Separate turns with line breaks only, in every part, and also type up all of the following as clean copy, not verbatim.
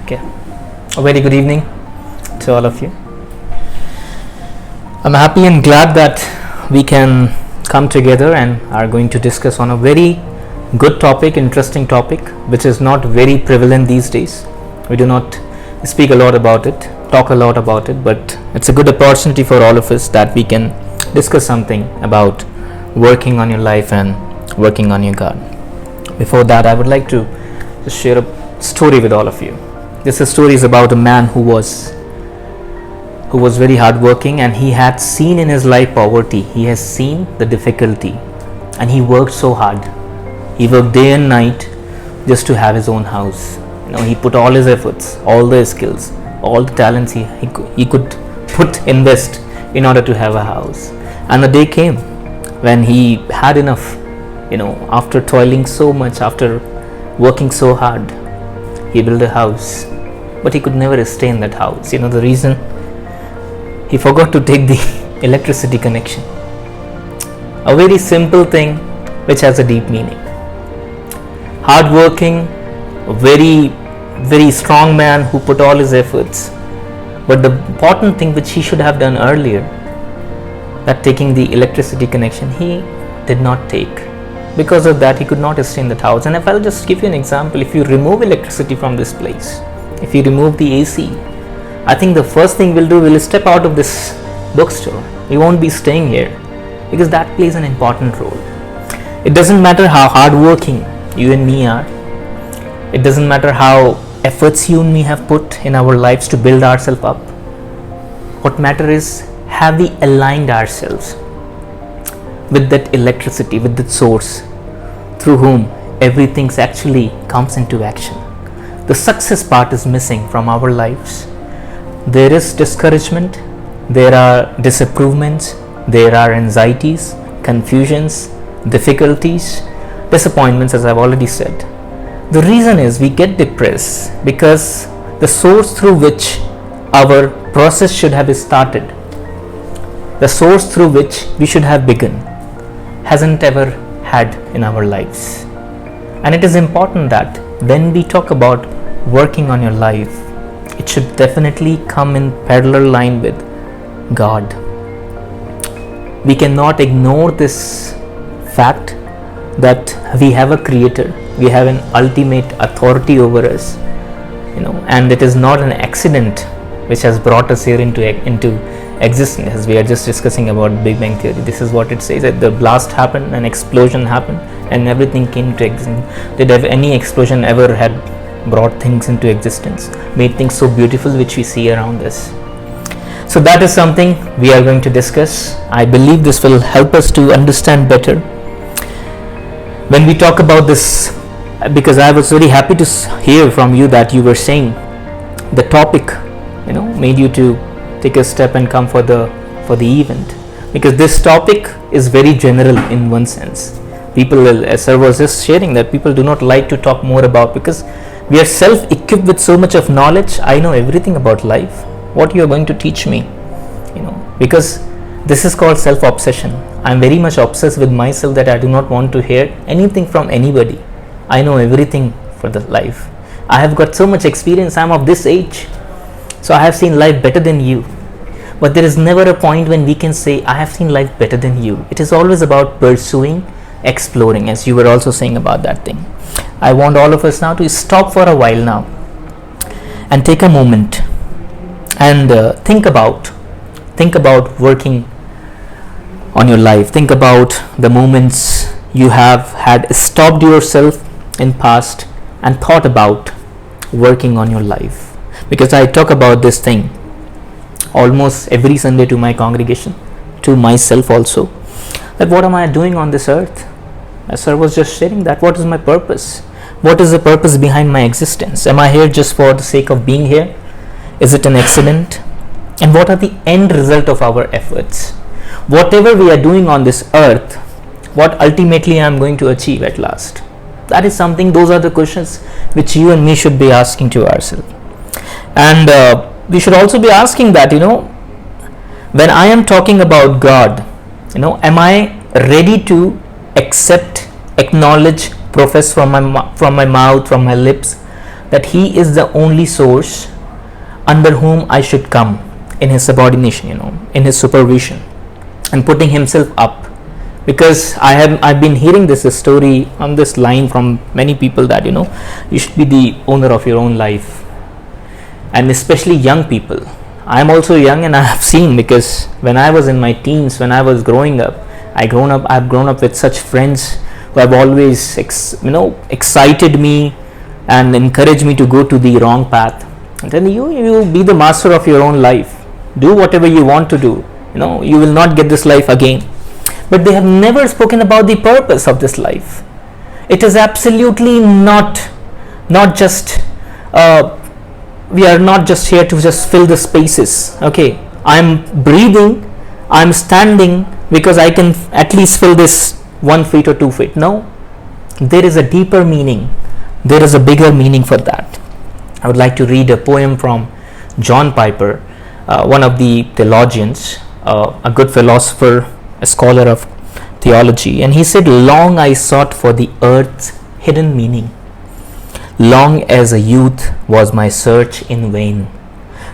Okay. A very good evening to all of you. I'm happy and glad that we can come together and are going to discuss on a very good topic, interesting topic, which is not very prevalent these days. We do not speak a lot about it, talk a lot about it, but it's a good opportunity for all of us that we can discuss something about working on your life and working on your God. Before that, I would like to just share a story with all of you. This story is about a man who was very hardworking, and he had seen in his life poverty. He has seen the difficulty, and he worked so hard. He worked day and night just to have his own house. He put all his efforts, all the skills, all the talents he could invest in order to have a house. And the day came when he had enough. After toiling so much, after working so hard, he built a house, but he could never stay in that house. The reason? He forgot to take the electricity connection. A very simple thing which has a deep meaning. Hardworking, very, very strong man who put all his efforts, but the important thing which he should have done earlier, that taking the electricity connection, he did not take. Because of that, he could not stay in that house. And if I'll just give you an example, if you remove electricity from this place, if you remove the AC, I think the first thing we'll do, we'll step out of this bookstore. We won't be staying here, because that plays an important role. It doesn't matter how hardworking you and me are. It doesn't matter how efforts you and me have put in our lives to build ourselves up. What matters is, have we aligned ourselves with that electricity, with that source through whom everything actually comes into action. The success part is missing from our lives. There is discouragement, there are disapprovements, there are anxieties, confusions, difficulties, disappointments, as I've already said. The reason is we get depressed because the source through which our process should have started, the source through which we should have begun, hasn't ever had in our lives. And it is important that when we talk about working on your life, it should definitely come in parallel line with God. We cannot ignore this fact that we have a creator, we have an ultimate authority over us, and it is not an accident which has brought us here into existence. As we are just discussing about Big Bang Theory, this is what it says, that the blast happened, an explosion happened, and everything came to existence. Did any explosion ever had brought things into existence, made things so beautiful which we see around us? So that is something we are going to discuss. I believe this will help us to understand better when we talk about this, because I was very happy to hear from you that you were saying the topic made you to take a step and come for the event, because this topic is very general in one sense. People, as I was just sharing, that people do not like to talk more about, because we are self-equipped with so much of knowledge. I know everything about life. What you are going to teach me? Because this is called self-obsession. I am very much obsessed with myself that I do not want to hear anything from anybody. I know everything for the life. I have got so much experience. I am of this age, so I have seen life better than you. But there is never a point when we can say, I have seen life better than you. It is always about pursuing, exploring, as you were also saying about that thing. I want all of us now to stop for a while now and take a moment and think about working on your life. Think about the moments you have had stopped yourself in past and thought about working on your life. Because I talk about this thing almost every Sunday to my congregation, to myself also, that what am I doing on this earth? As sir was just sharing, that what is my purpose? What is the purpose behind my existence? Am I here just for the sake of being here? Is it an accident? And what are the end result of our efforts? Whatever we are doing on this earth, what ultimately I am going to achieve at last? That is something, those are the questions which you and me should be asking to ourselves. And we should also be asking that, when I am talking about God, am I ready to accept, acknowledge, profess from my mouth, from my lips, that he is the only source under whom I should come in his subordination, in his supervision, and putting himself up. Because I've been hearing this story on this line from many people that you should be the owner of your own life, and especially young people. I am also young, and I have seen, because when I was in my teens, when I was growing up, I've grown up with such friends who have always excited me and encouraged me to go to the wrong path. And then you be the master of your own life, do whatever you want to do, you will not get this life again. But they have never spoken about the purpose of this life. It is absolutely not just we are not just here to just fill the spaces. Okay, I'm breathing, I'm standing because I can at least fill this 1 feet or 2 feet. No, there is a deeper meaning, there is a bigger meaning for that. I would like to read a poem from John Piper, one of the theologians, a good philosopher, a scholar of theology, and he said, "Long I sought for the earth's hidden meaning. Long as a youth was my search in vain.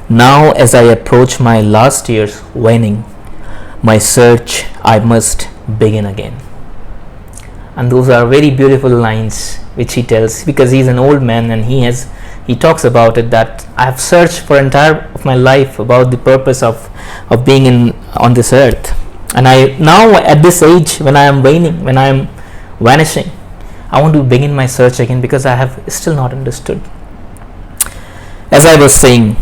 Now as I approach my last years waning, my search I must begin again." And those are very beautiful lines which he tells, because he's an old man, and he talks about it, that I have searched for entire of my life about the purpose of being on this earth. And I now at this age, when I am waning, when I am vanishing, I want to begin my search again, because I have still not understood. As I was saying,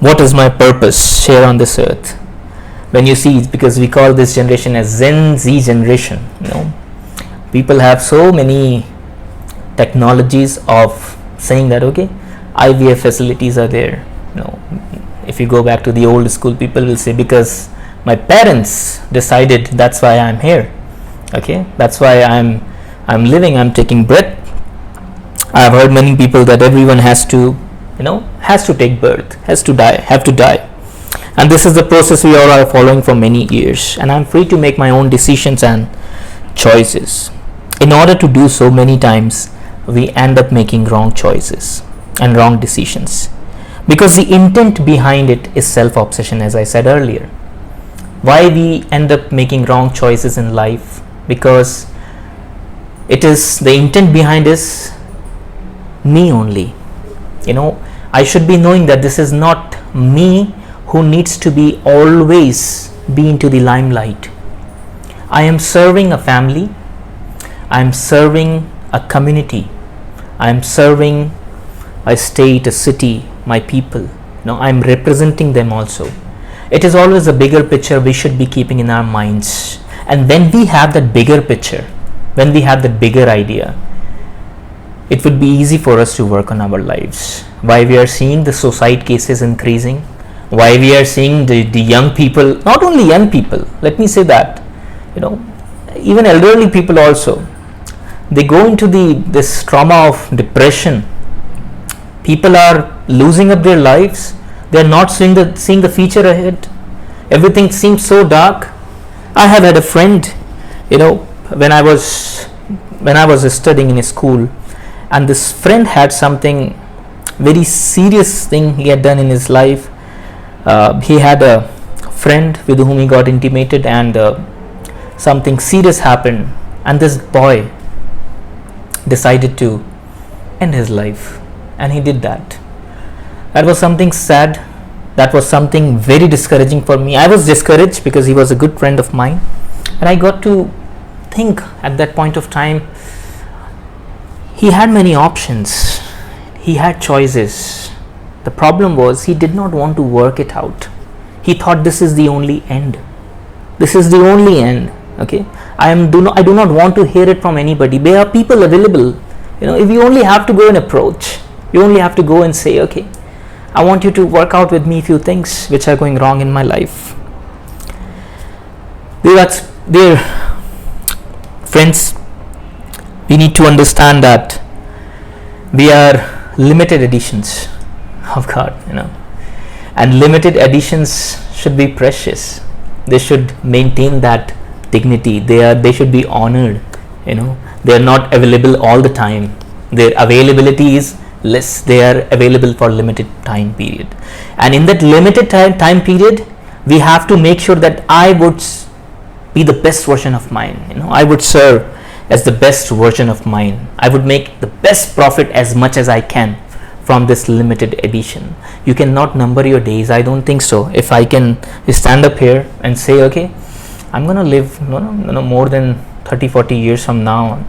what is my purpose here on this earth? When you see, because we call this generation as Gen Z generation, people have so many technologies of saying that, okay, IVF facilities are there. If you go back to the old school, people will say, because my parents decided, that's why I'm here. Okay, that's why I'm living, I'm taking breath. I have heard many people that everyone has to take birth, have to die. And this is the process we all are following for many years. And I'm free to make my own decisions and choices. In order to do so, many times we end up making wrong choices and wrong decisions, because the intent behind it is self-obsession, as I said earlier. Why we end up making wrong choices in life? Because it is the intent behind is me only. I should be knowing that this is not me who needs to be always be into the limelight. I am serving a family, I am serving a community, I am serving a state, a city, my people. I am representing them also. It is always a bigger picture we should be keeping in our minds. And when we have that bigger picture, when we have that bigger idea, it would be easy for us to work on our lives. Why we are seeing the suicide cases increasing, why we are seeing the young people, not only young people, let me say that, even elderly people also, they go into this trauma of depression. People are losing up their lives. They are not seeing the future ahead. Everything seems so dark. I have had a friend, when I was studying in a school, and this friend had something very serious thing he had done in his life. He had a friend with whom he got intimated, and something serious happened, and this boy decided to end his life, and he did that. That was something sad. That was something very discouraging for me. I was discouraged because he was a good friend of mine, and I got to think at that point of time, he had many options, he had choices. The problem was he did not want to work it out. He thought this is the only end. This is the only end. Okay, I do not want to hear it from anybody. There are people available. If you only have to go and approach, you only have to go and say, okay, I want you to work out with me a few things which are going wrong in my life. Dear friends, we need to understand that we are limited editions of God, and limited editions should be precious. They should maintain that dignity. They should be honored. They are not available all the time. Their availability is less. They are available for limited time period, and in that limited time period, we have to make sure that I would be the best version of mine. I would serve as the best version of mine. I would make the best profit as much as I can from this limited edition. You cannot number your days. I don't think so. If I can stand up here and say, okay, I'm going to live more than 30-40 years from now,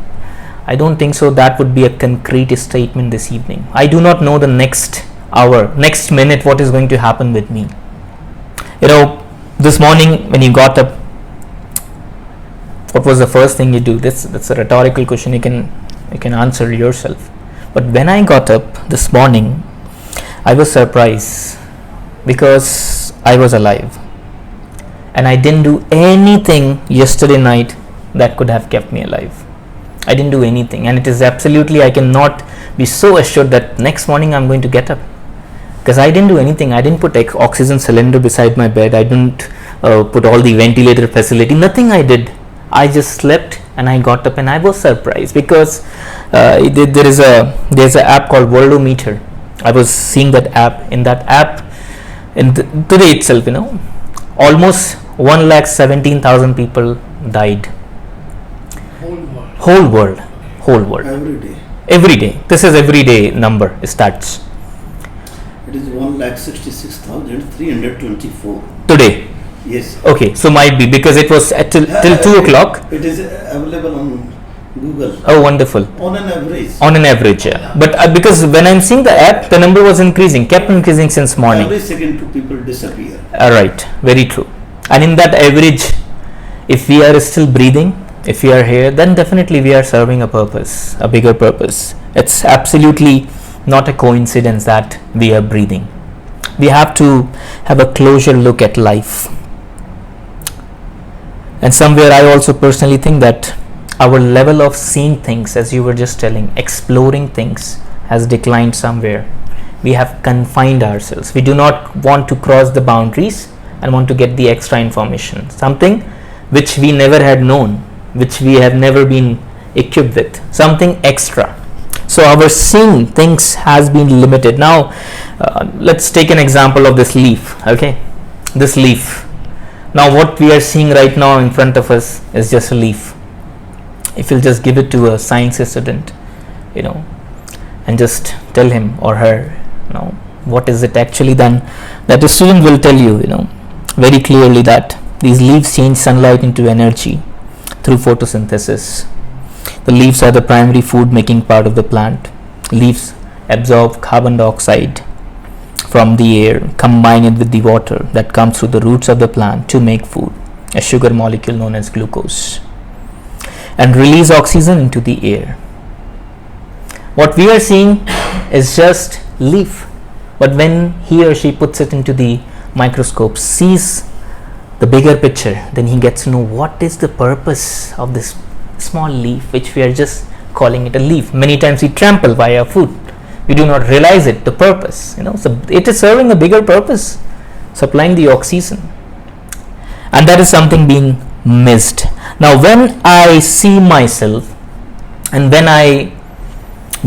I don't think so. That would be a concrete statement this evening. I do not know the next hour, next minute, what is going to happen with me. This morning when you got up, what was the first thing you do? That's a rhetorical question. You can answer yourself. But when I got up this morning, I was surprised because I was alive, and I didn't do anything yesterday night that could have kept me alive. I didn't do anything, and it is absolutely, I cannot be so assured that next morning I'm going to get up, because I didn't do anything. I didn't put oxygen cylinder beside my bed. I didn't put all the ventilator facility. Nothing I did. I just slept and I got up, and I was surprised because there's an app called Worldometer. I was seeing that app. In that app, today itself, almost 1,17,000 people died. Whole world. Every day. This is everyday number stats.
It is 1,66,324
today.
Yes.
Okay, so might be because it was till 2 o'clock.
It is available on Google.
Oh, wonderful.
On an average.
Yeah. But because when I'm seeing the app, the number was kept increasing since morning.
Every second 2 people disappear.
Right, very true. And in that average, if we are still breathing, if we are here, then definitely we are serving a purpose, a bigger purpose. It's absolutely not a coincidence that we are breathing. We have to have a closer look at life. And somewhere I also personally think that our level of seeing things, as you were just telling, exploring things, has declined somewhere. We have confined ourselves. We do not want to cross the boundaries and want to get the extra information, something which we never had known, which we have never been equipped with, something extra. So our seeing things has been limited. Now let's take an example of this leaf. Okay, this leaf. Now what we are seeing right now in front of us is just a leaf. If you'll just give it to a science student, and just tell him or her, what is it actually, then that the student will tell you, very clearly that these leaves change sunlight into energy through photosynthesis. The leaves are the primary food making part of the plant. Leaves absorb carbon dioxide from the air, combine it with the water that comes through the roots of the plant to make food, a sugar molecule known as glucose, and release oxygen into the air. What we are seeing is just leaf, but when he or she puts it into the microscope, sees the bigger picture, then he gets to know what is the purpose of this small leaf, which we are just calling it a leaf. Many times we trample by our food. We do not realize it, the purpose. So it is serving a bigger purpose, supplying the oxygen, and that is something being missed. Now, when I see myself and when I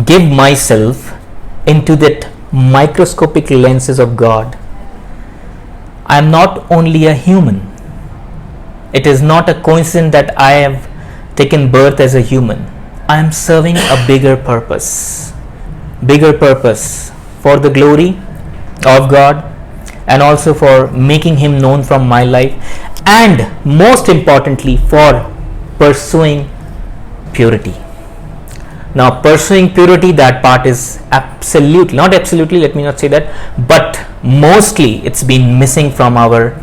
give myself into that microscopic lenses of God, I am not only a human. It is not a coincidence that I have taken birth as a human. I am serving a bigger purpose for the glory of God, and also for making Him known from my life, and most importantly for pursuing purity. Now, pursuing purity, that part is not absolutely, let me not say that, but mostly it's been missing from our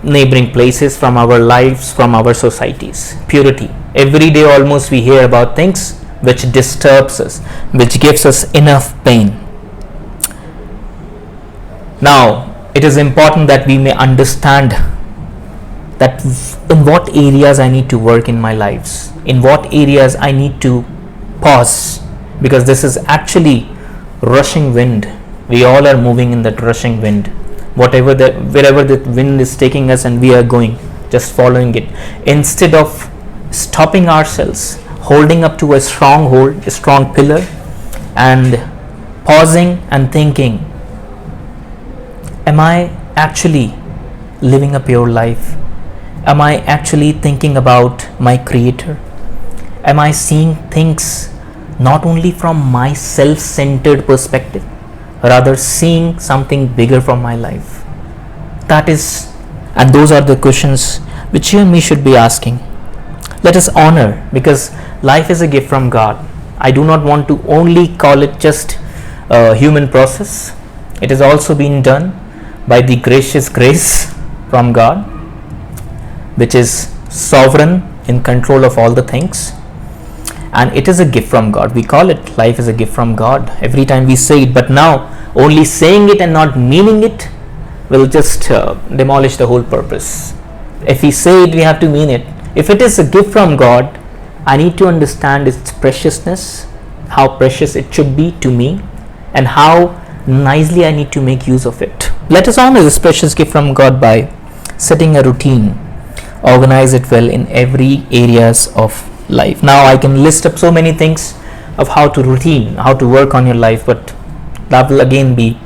neighboring places, from our lives, from our societies. Purity. Every day almost we hear about things which disturbs us, which gives us enough pain. Now, it is important that we may understand that in what areas I need to work in my lives, in what areas I need to pause, because this is actually rushing wind. We all are moving in that rushing wind. Wherever the wind is taking us, and we are going, just following it, instead of stopping ourselves, holding up to a strong pillar, and pausing and thinking, am I actually living a pure life? Am I actually thinking about my Creator? Am I seeing things not only from my self-centered perspective, rather seeing something bigger from my life? And those are the questions which you and me should be asking. Let us honor, because life is a gift from God. I do not want to only call it just a human process. It has also been done by the gracious grace from God, which is sovereign in control of all the things, and it is a gift from God. We call it life is a gift from God every time we say it, but now only saying it and not meaning it will just demolish the whole purpose. If we say it, we have to mean it. If it is a gift from God, I need to understand its preciousness, how precious it should be to me, and how nicely I need to make use of it. Let us honor this precious gift from God by setting a routine, organize it well in every areas of life. Now I can list up so many things of how to work on your life, but that will again be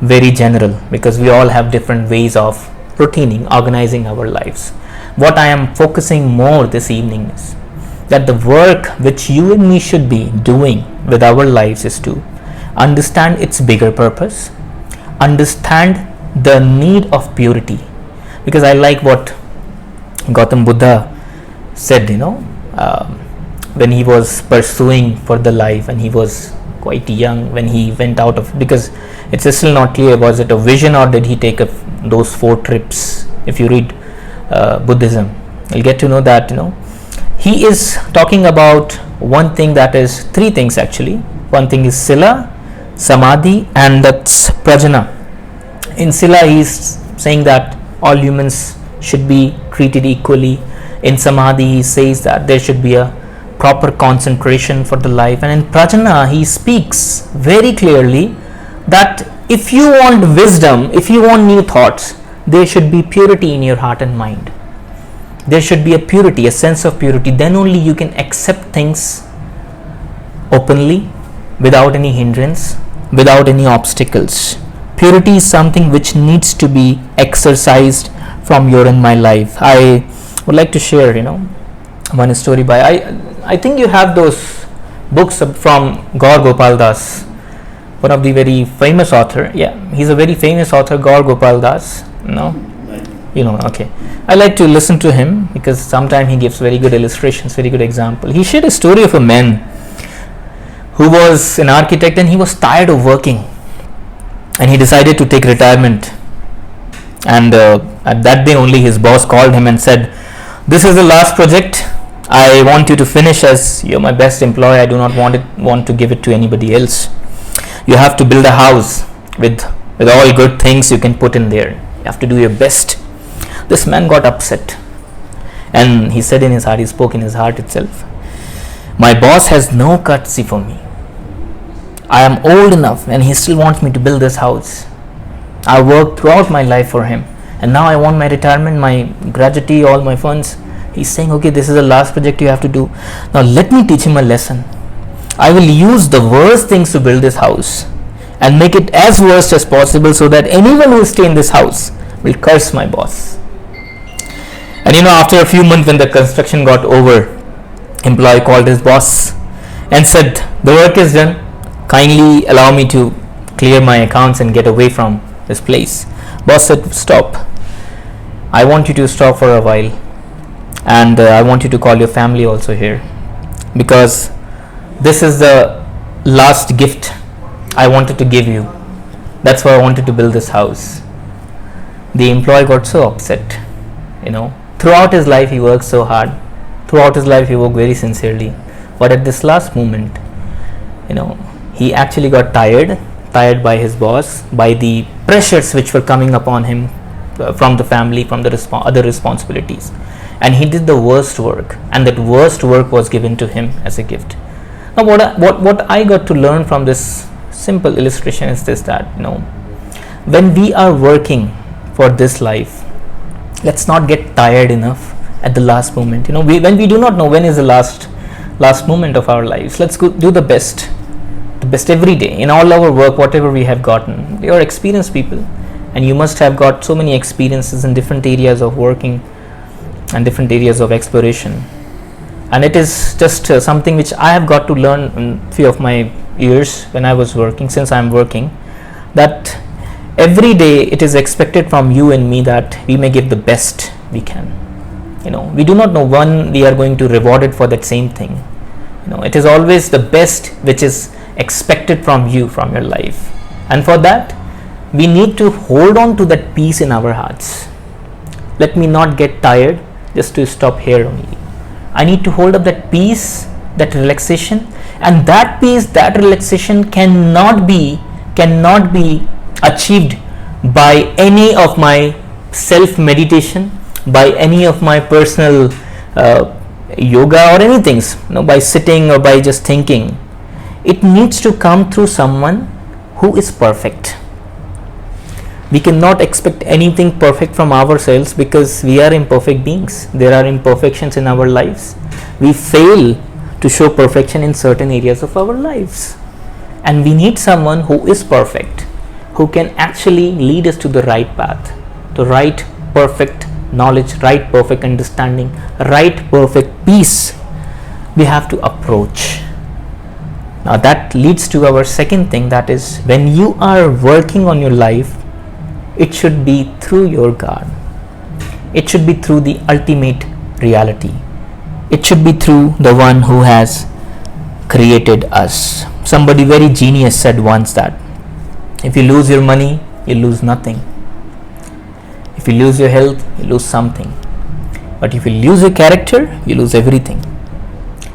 very general, because we all have different ways of routining, organizing our lives. What I am focusing more this evening is that the work which you and me should be doing with our lives is to understand its bigger purpose, understand the need of purity. Because I like what Gautam Buddha said, when he was pursuing for the life, and he was quite young when he went out of, because it's still not clear, was it a vision or did he take those 4 trips? If you read Buddhism, you'll get to know that he is talking about one thing, that is 3 things actually. One thing is Sila, Samadhi, and that's Prajna. In Sila, he is saying that all humans should be treated equally. In Samadhi, he says that there should be a proper concentration for the life, and in Prajna, he speaks very clearly that if you want wisdom, if you want new thoughts, there should be purity in your heart and mind. There should be a purity, a sense of purity. Then only you can accept things openly, without any hindrance, without any obstacles. Purity is something which needs to be exercised from your and my life. I would like to share, one story by, I think you have those books from Gaur Gopal Das, one of the very famous author. Yeah, he's a very famous author, Gaur Gopal Das. No? Okay. I like to listen to him because sometimes he gives very good illustrations, very good example. He shared a story of a man who was an architect, and he was tired of working, and he decided to take retirement. And at that day only, his boss called him and said, "This is the last project. I want you to finish, as you're my best employee. I do not want to give it to anybody else. You have to build a house with all good things you can put in there. You have to do your best." This man got upset, and he said in his heart, he spoke in his heart itself, "My boss has no courtesy for me. I am old enough and he still wants me to build this house. I worked throughout my life for him, and now I want my retirement, my gratuity, all my funds. He's saying, okay, this is the last project you have to do. Now let me teach him a lesson. I will use the worst things to build this house and make it as worst as possible, so that anyone who will stay in this house will curse my boss." And after a few months, when the construction got over, employee called his boss and said, "The work is done. Kindly allow me to clear my accounts and get away from this place." Boss said, "Stop. I want you to stop for a while, and I want you to call your family also here, because this is the last gift I wanted to give you. That's why I wanted to build this house." The employee got so upset. Throughout his life he worked so hard. Throughout his life he worked very sincerely. But at this last moment, he actually got tired by his boss, by the pressures which were coming upon him from the family, from the other responsibilities. And he did the worst work, and that worst work was given to him as a gift. Now what I got to learn from this simple illustration is this, that when we are working for this life, let's not get tired enough at the last moment. When we do not know when is the last moment of our lives, let's go do the best the best every day in all our work, whatever we have gotten. They are experienced people, and you must have got so many experiences in different areas of working and different areas of exploration. And it is just something which I have got to learn in few of my years when I was working, since I am working, that every day it is expected from you and me that we may give the best we can. We do not know when we are going to reward it for that same thing. It is always the best which is expected from you, from your life, and for that we need to hold on to that peace in our hearts. Let me not get tired just to stop here only. I need to hold up that peace, that relaxation, and that peace, that relaxation cannot be achieved by any of my self meditation, by any of my personal yoga or anything, by sitting or by just thinking. It needs to come through someone who is perfect. We cannot expect anything perfect from ourselves because we are imperfect beings. There are imperfections in our lives. We fail to show perfection in certain areas of our lives, and we need someone who is perfect, who can actually lead us to the right path, to right perfect knowledge, right perfect understanding, right perfect peace we have to approach. Now that leads to our second thing, that is, when you are working on your life, it should be through your God. It should be through the ultimate reality. It should be through the one who has created us. Somebody very genius said once that if you lose your money, you lose nothing. If you lose your health, you lose something. But if you lose your character, you lose everything.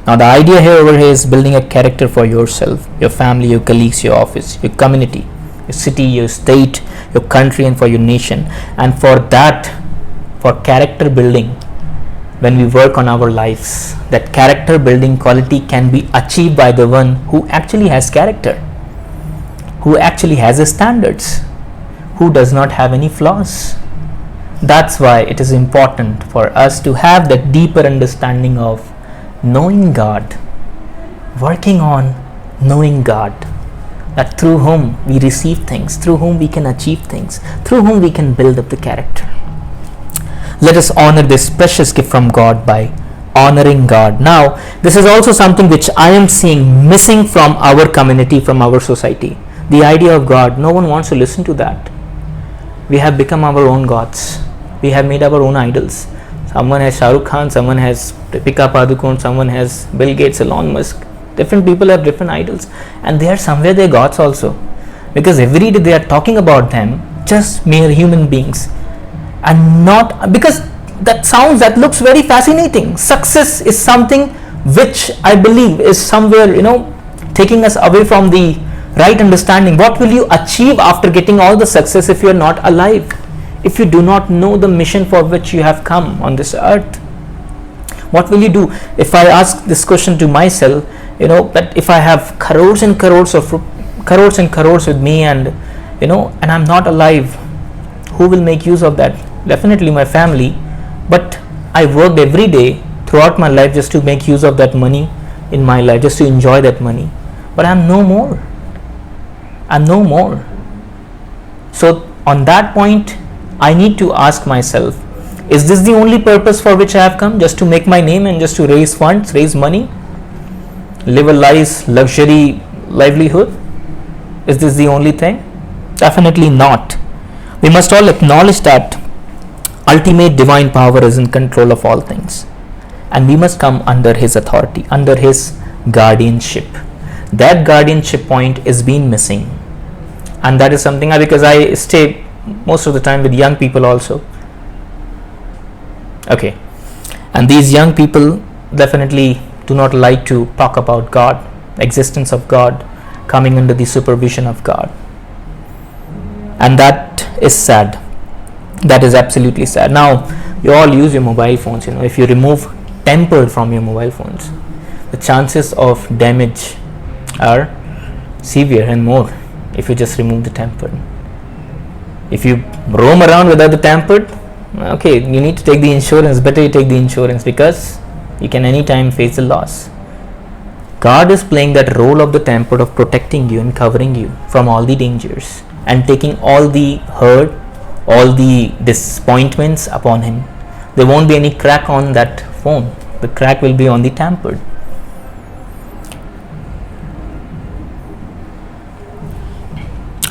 Now the idea over here is building a character for yourself, your family, your colleagues, your office, your community, your city, your state, your country, and for your nation. And for that, for character building, when we work on our lives, that character building quality can be achieved by the one who actually has character, who actually has his standards, who does not have any flaws. That's why it is important for us to have that deeper understanding of knowing God, working on knowing God, that through whom we receive things, through whom we can achieve things, through whom we can build up the character. Let us honor this precious gift from God by honoring God. Now, this is also something which I am seeing missing from our community, from our society. The idea of God, no one wants to listen to that. We have become our own gods. We have made our own idols. Someone has Shah Rukh Khan, someone has Deepika Padukone, someone has Bill Gates, Elon Musk. Different people have different idols, and they are somewhere their gods also, because every day they are talking about them, just mere human beings, and not because that looks very fascinating. Success is something which I believe is somewhere taking us away from the right understanding. What will you achieve after getting all the success if you are not alive, if you do not know the mission for which you have come on this earth? What will you do? If I ask this question to myself, that if I have crores and crores with me, and and I'm not alive, who will make use of that? Definitely my family. But I worked every day throughout my life just to make use of that money in my life, just to enjoy that money. But I'm no more. So on that point, I need to ask myself, is this the only purpose for which I have come? Just to make my name and just to raise funds, raise money, live a nice luxury livelihood? Is this the only thing? Definitely not. We must all acknowledge that ultimate divine power is in control of all things, and we must come under his authority, under his guardianship. That guardianship point is being missing, and that is something because I stay most of the time with young people also. Okay, and these young people definitely do not like to talk about God, existence of God, coming under the supervision of God, and that is sad. That is absolutely sad. Now, you all use your mobile phones. If you remove temper from your mobile phones, the chances of damage are severe and more. If you just remove the tempered, if you roam around without the tempered, okay, you need to take the insurance. Better you take the insurance, because you can anytime face the loss. God is playing that role of the temple of protecting you and covering you from all the dangers and taking all the hurt, all the disappointments upon him. There won't be any crack on that phone. The crack will be on the tampered.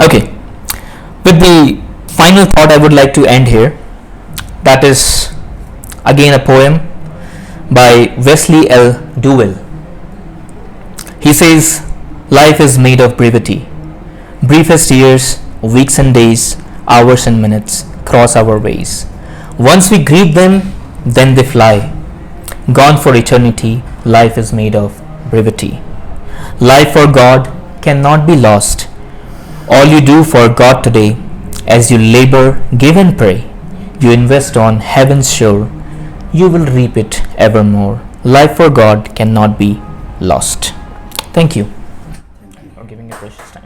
Okay, with the final thought I would like to end here. That is again a poem by Wesley L. Duell. He says, life is made of brevity. Briefest years, weeks and days, hours and minutes cross our ways. Once we greet them, then they fly. Gone for eternity, life is made of brevity. Life for God cannot be lost. All you do for God today, as you labor, give and pray, you invest on heaven's shore, you will reap it evermore. Life for God cannot be lost. Thank you for giving your precious time.